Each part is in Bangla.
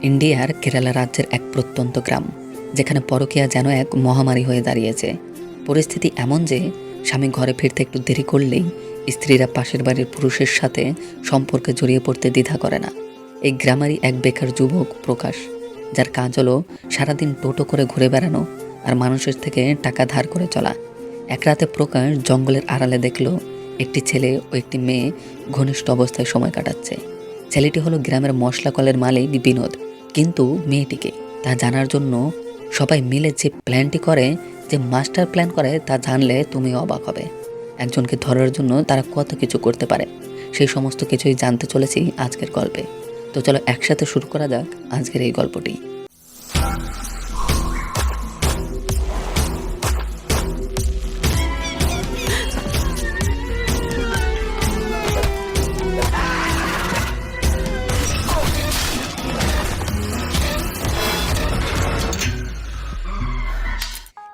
ইন্ডিয়ার কেরালা রাজ্যের এক প্রত্যন্ত গ্রাম, যেখানে পরকীয়া যেন এক মহামারী হয়ে দাঁড়িয়েছে। পরিস্থিতি এমন যে স্বামী ঘরে ফিরতে একটু দেরি করলেই স্ত্রীরা পাশের বাড়ির পুরুষের সাথে সম্পর্কে জড়িয়ে পড়তে দ্বিধা করে না। এই গ্রামেরই এক বেকার যুবক প্রকাশ, যার কাজ হলো সারাদিন টোটো করে ঘুরে বেড়ানো আর মানুষের থেকে টাকা ধার করে চলা। এক রাতে প্রকাশ জঙ্গলের আড়ালে দেখল একটি ছেলে ও একটি মেয়ে ঘনিষ্ঠ অবস্থায় সময় কাটাচ্ছে। ছেলেটি হলো গ্রামের মশলা কলের মালিক বিনোদ, কিন্তু মেয়েটিকে তা জানার জন্য সবাই মিলে যে প্ল্যানটি করে, যে মাস্টার প্ল্যান করে, তা জানলে তুমি অবাক হবে। একজনকে ধরার জন্য তারা কত কিছু করতে পারে, সেই সমস্ত কিছুই জানতে চলেছি আজকের গল্পে। তো চলো একসাথে শুরু করা যাক আজকের এই গল্পটি।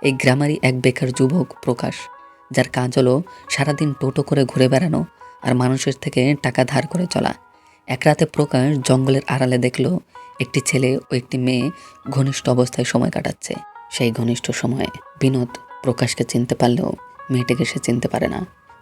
এই গ্রামেরই এক বেকার যুবক প্রকাশ, যার কাজ হলো সারাদিন টোটো করে ঘুরে বেড়ানো আর মানুষের থেকে টাকা ধার করে চলা। এক রাতে প্রকাশ জঙ্গলের আড়ালে দেখল একটি ছেলে ও একটি মেয়ে ঘনিষ্ঠ অবস্থায় সময় কাটাচ্ছে। সেই ঘনিষ্ঠ সময়ে বিনোদ প্রকাশকে চিনতে পারলেও মেয়েটিকে সে চিনতে পারে না।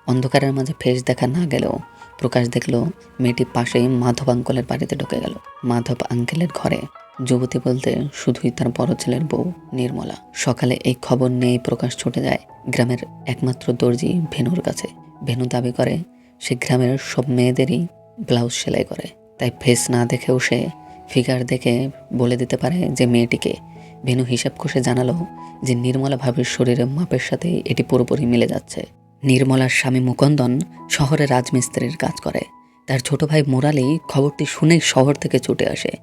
অন্ধকারের মাঝে ফেস দেখা না গেলেও প্রকাশ দেখল মেয়েটি পাশেই মাধব আঙ্কেলের বাড়িতে ঢুকে গেল। মাধব আঙ্কেলের ঘরে যুবতী বলতে শুধুই তার বড় ছেলের বউ নির্মলা। সকালে এই খবর নিয়ে প্রকাশ ছুটে যায় গ্রামের একমাত্র দর্জি ভেনুর কাছে। ভেনু দাবি করে সে গ্রামের সব মেয়েদেরই ব্লাউজ সেলাই করে, তাই ফেস না দেখেও সে ফিগার দেখে বলে দিতে পারে যে মেয়েটিকে। ভেনু হিসাব কষে জানালো যে নির্মলা ভাবির শরীরের মাপের সাথে এটি পুরোপুরি মিলে যাচ্ছে। নির্মলার স্বামী মুকন্দন শহরে রাজমিস্ত্রির কাজ করে। তার ছোট ভাই মুরালি খবরটি শুনেই শহর থেকে ছুটে আসে।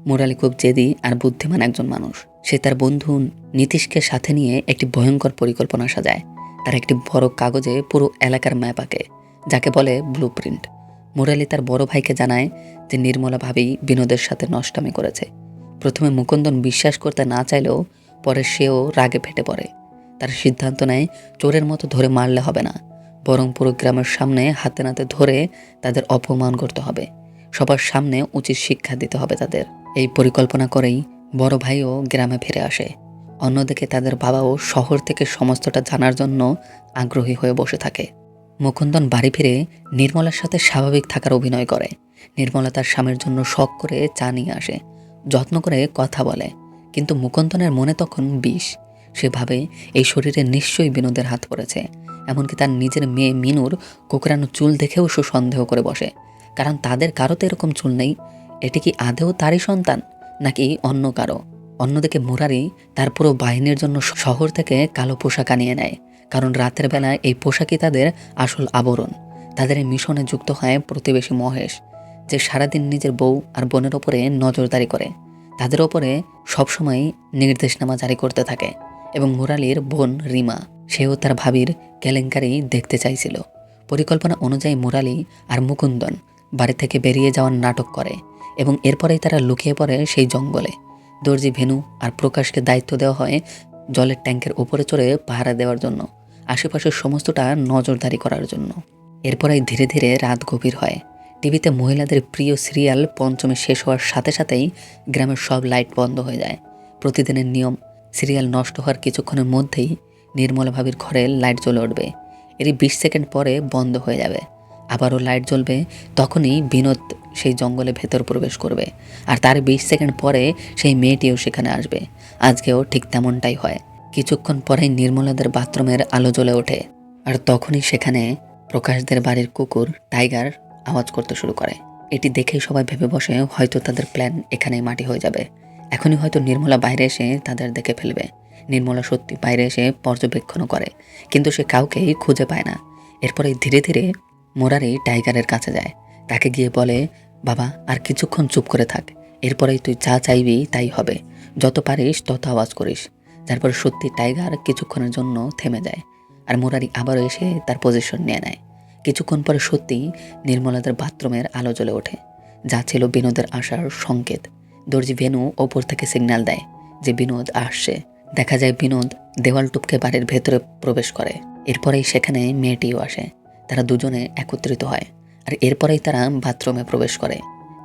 মুরালি খুব জেদি আর বুদ্ধিমান একজন মানুষ। সে তার বন্ধু নীতিশকে সাথে নিয়ে একটি ভয়ঙ্কর পরিকল্পনা সাজায়। তার একটি বড় কাগজে পুরো এলাকার ম্যাপ আঁকে, যাকে বলে ব্লু প্রিন্ট। মুরালি তার বড় ভাইকে জানায় যে নির্মলা ভাবি বিনোদের সাথে নষ্টামি করেছে। প্রথমে মুকুন্দন বিশ্বাস করতে না চাইলেও পরে সেও রাগে ফেটে পড়ে। তার সিদ্ধান্ত নেয় চোরের মতো ধরে মারলে হবে না, বরং পুরো গ্রামের সামনে হাতে নাতে ধরে তাদের অপমান করতে হবে। সবার সামনে উচিত শিক্ষা দিতে হবে তাদের। এই পরিকল্পনা করেই বড় ভাইও গ্রামে ফিরে আসে। অন্যদিকে তাদের বাবাও শহর থেকে সমস্তটা জানার জন্য আগ্রহী হয়ে বসে থাকে। মুকুন্দন বাড়ি ফিরে নির্মলার সাথে স্বাভাবিক থাকার অভিনয় করে। নির্মলা তার স্বামীর জন্য শখ করে চা নিয়ে আসে, যত্ন করে কথা বলে। কিন্তু মুকুন্দনের মনে তখন বিষ। সে ভাবে এই শরীরে নিশ্চয়ই বিনোদের হাত পড়েছে। এমনকি তার নিজের মেয়ে মিনুর কোকড়ানো চুল দেখেও সে সন্দেহ করে বসে, কারণ তাদের কারোতে এরকম চুল নেই। এটি কি আদেও তারই সন্তান, নাকি অন্য কারো? অন্যদিকে মুরারি তার পুরো বাহিনীর জন্য শহর থেকে কালো পোশাক আনিয়ে নেয়, কারণ রাতের বেলায় এই পোশাকই তাদের আসল আবরণ। তাদের এই মিশনে যুক্ত হয় প্রতিবেশী মহেশ, যে সারাদিন নিজের বউ আর বোনের ওপরে নজরদারি করে। তাদের ওপরে সবসময় নির্দেশনামা জারি করতে থাকে। এবং মুরালির বোন রিমা, সেও তার ভাবির কেলেঙ্কারি দেখতে চাইছিল। পরিকল্পনা অনুযায়ী মুরালি আর মুকুন্দন বাড়ি থেকে বেরিয়ে যাওয়ার নাটক করে এবং এরপরেই তারা লুকিয়ে পড়ে সেই জঙ্গলে। দর্জি ভেনু আর প্রকাশকে দায়িত্ব দেওয়া হয় জলের ট্যাঙ্কের উপরে চড়ে পাহারা দেওয়ার জন্য, আশেপাশের সমস্তটা নজরদারি করার জন্য। এরপরেই ধীরে ধীরে রাত গভীর হয়। টিভিতে মহিলাদের প্রিয় সিরিয়াল পঞ্চমী শেষ হওয়ার সাথে সাথেই গ্রামের সব লাইট বন্ধ হয়ে যায়। প্রতিদিনের নিয়ম, সিরিয়াল নষ্ট হওয়ার কিছুক্ষণের মধ্যেই নির্মলা ভাবির ঘরে লাইট জ্বলে উঠবে। এরই 20 সেকেন্ড পরে বন্ধ হয়ে যাবে। আবারও লাইট জ্বলবে, তখনই বিনোদ সেই জঙ্গলে ভেতর প্রবেশ করবে। আর তার 20 সেকেন্ড পরে সেই মেয়েটিও সেখানে আসবে। আজকেও ঠিক তেমনটাই হয়। কিছুক্ষণ পরেই নির্মলাদের বাথরুমের আলো জ্বলে ওঠে, আর তখনই সেখানে প্রকাশদের বাড়ির কুকুর টাইগার আওয়াজ করতে শুরু করে। এটি দেখেই সবাই ভেবে বসে হয়তো তাদের প্ল্যান এখানেই মাটি হয়ে যাবে। এখনই হয়তো নির্মলা বাইরে এসে তাদের দেখে ফেলবে। নির্মলা সত্যি বাইরে এসে পর্যবেক্ষণ করে, কিন্তু সে কাউকেই খুঁজে পায় না। এরপরে ধীরে ধীরে মুরারি টাইগারের কাছে যায়। তাকে গিয়ে বলে, বাবা আর কিছুক্ষণ চুপ করে থাক, এরপরেই তুই যা চাইবি তাই হবে, যত পারিস তত আওয়াজ করিস। তারপর সত্যি টাইগার কিছুক্ষণের জন্য থেমে যায়, আর মুরারি আবারও এসে তার পজিশন নিয়ে নেয়। কিছুক্ষণ পরে সত্যি নির্মলাদের বাথরুমের আলো জ্বলে ওঠে, যা ছিল বিনোদের আসার সংকেত। দর্জি ভেনু ওপর থেকে সিগন্যাল দেয় যে বিনোদ আসছে। দেখা যায় বিনোদ দেওয়াল টপকে বাড়ির ভেতরে প্রবেশ করে। এরপরেই সেখানে মেয়েটিও আসে। তারা দুজনে একত্রিত হয়, আর এরপরেই তারা বাথরুমে প্রবেশ করে।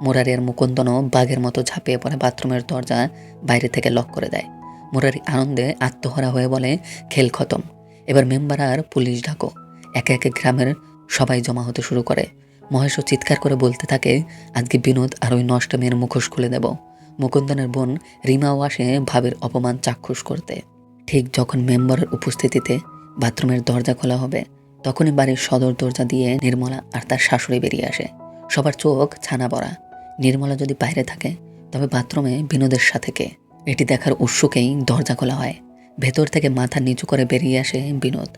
মুরারি আর মুকুন্দনও বাঘের মতো ঝাঁপিয়ে পড়ে বাথরুমের দরজা বাইরে থেকে লক করে দেয়। মুরারি আনন্দে আত্মহারা হয়ে বলে, খেল খতম, এবার মেম্বার আর পুলিশ ডাকো। একে একে গ্রামের সবাই জমা হতে শুরু করে। মহেশও চিৎকার করে বলতে থাকে, আজকে বিনোদ আর ওই নষ্ট মেয়ের মুখোশ খুলে দেব। মুকুন্দনের বোন রিমাও আসে ভাবের অপমান চাক্ষুষ করতে। ঠিক যখন মেম্বারের উপস্থিতিতে বাথরুমের দরজা খোলা হবে, তখনই বাড়ির সদর দরজা দিয়ে নির্মলা আর তার শাশুড়ি বেরিয়ে আসে। সবার চোখ ছানা পড়া। নির্মলা যদি বাইরে থাকে, তবে বাথরুমে বিনোদের সাথে কে? এটি দেখার উৎসুকেই দরজা খোলা হয়। ভেতর থেকে মাথা নিচু করে বেরিয়ে আসে বিনোদ।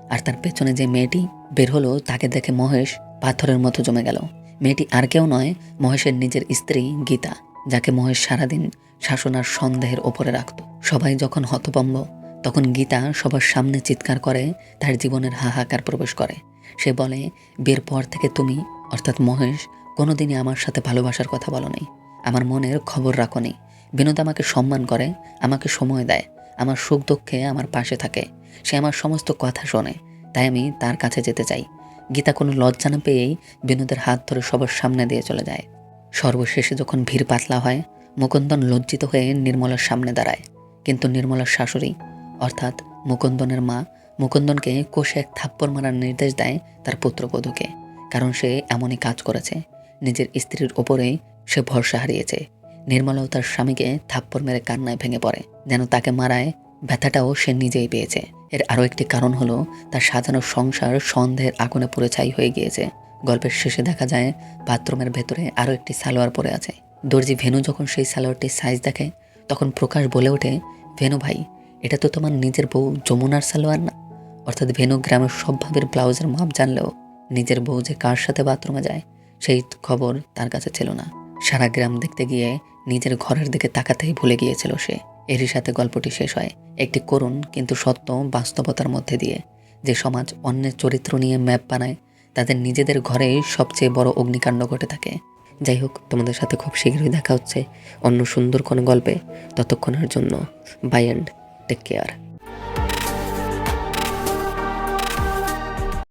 আর তার পেছনে যে মেয়েটি বের হলো, তাকে দেখে মহেশ পাথরের মতো জমে গেল। মেয়েটি আর কেউ নয়, মহেশের নিজের স্ত্রী গীতা, যাকে মহেশ সারাদিন শাসন আর সন্দেহের ওপরে রাখত। সবাই যখন হতভম্ব, তখন গীতা সবার সামনে চিৎকার করে তার জীবনের হাহাকার প্রবেশ করে। সে বলে, বিয়ের পর থেকে তুমি, অর্থাৎ মহেশ, কোনোদিনই আমার সাথে ভালোবাসার কথা বলোনি, আমার মনের খবর রাখোনি। বিনোদ আমাকে সম্মান করে, আমাকে সময় দেয়, আমার সুখ দুঃখে আমার পাশে থাকে, সে আমার সমস্ত কথা শোনে, তাই আমি তার কাছে যেতে চাই। গীতা কোনো লজ্জা না পেয়েই বিনোদের হাত ধরে সবার সামনে দিয়ে চলে যায়। সর্বশেষে যখন ভিড় পাতলা হয়, মুকুন্দন লজ্জিত হয়ে নির্মলার সামনে দাঁড়ায়। কিন্তু নির্মলার শাশুড়ি, অর্থাৎ মুকুন্দনের মা, মুকুন্দনকে কষে এক থাপ্পড় মারার নির্দেশ দেয় তার পুত্রবধূকে। কারণ সে এমনই কাজ করেছে, নিজের স্ত্রীর ওপরেই সে ভরসা হারিয়েছে। নির্মলাও তার স্বামীকে থাপ্পড় মেরে কান্নায় ভেঙে পড়ে, যেন তাকে মারায় ব্যথাটাও সে নিজেই পেয়েছে। এর আরও একটি কারণ হলো তার সাজানো সংসার সন্দেহের আগুনে পুড়ে ছাই হয়ে গিয়েছে। গল্পের শেষে দেখা যায় বাথরুমের ভেতরে আরও একটি সালোয়ার পরে আছে। দর্জি ভেনু যখন সেই সালোয়ারটির সাইজ দেখে, তখন প্রকাশ বলে ওঠে, ভেনু ভাই, এটা তো তোমার নিজের বউ যমুনার সালোয়ার না? অর্থাৎ ভেনু গ্রামের সব ভাবের ব্লাউজের মাপ জানলেও নিজের বউ যে কার সাথে বাথরুমে যায় সেই খবর তার কাছে ছিল না। সারা গ্রাম দেখতে গিয়ে নিজের ঘরের দিকে তাকাতেই ভুলে গিয়েছিল সে। এরই সাথে গল্পটি শেষ হয় একটি করুণ কিন্তু সত্য বাস্তবতার মধ্যে দিয়ে। যে সমাজ অন্যের চরিত্র নিয়ে ম্যাপ বানায়, তাদের নিজেদের ঘরেই সবচেয়ে বড় অগ্নিকাণ্ড ঘটে থাকে। যাই হোক, তোমাদের সাথে খুব শীঘ্রই দেখা হচ্ছে অন্য সুন্দর কোনো গল্পে। ততক্ষণের জন্য বাই অ্যান্ড টেক কেয়ার।